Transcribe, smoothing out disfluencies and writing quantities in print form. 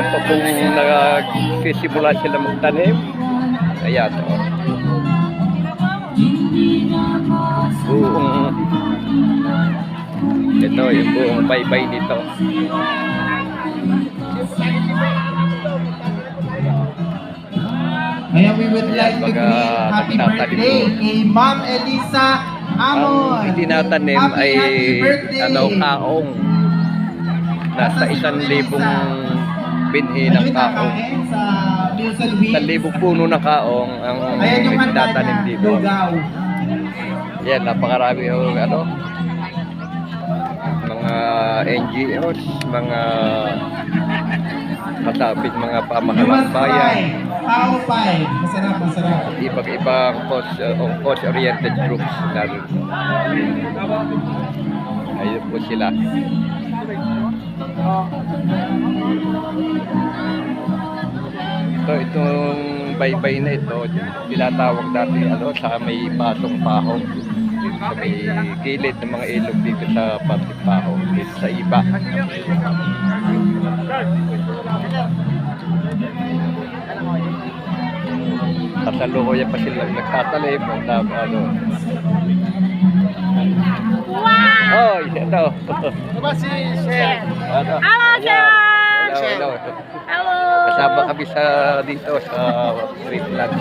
Ayan po kung nagsisimula sila magtanim. Ayan o. Buong ito yung buong baybay nito. Ngayon we would like to greet happy birthday kay Ma'am Elisa Amon. Ang tinatanim ay kaong. Nasa 1,000 binhi ng kaong. 1,000 puno ng kaong ang tinatanim dito. Yan, napakarami yung mga NGOs, mga matapit mga pamahalang bayan, masarap. iba't-ibang cause-oriented groups na ayun po sila. Itong baybay na ito, tinatawag dati sa may Pasong Pahong, sa may gilid ng mga ilog dito sa Pasong Pahong, dito sa iba. Kasalukuyan pa sila nagtatalim. Wow! Oh, ito. Diba si Chef? Hello, Chef! Hello. Hello! Kasama kami dito sa street vlog.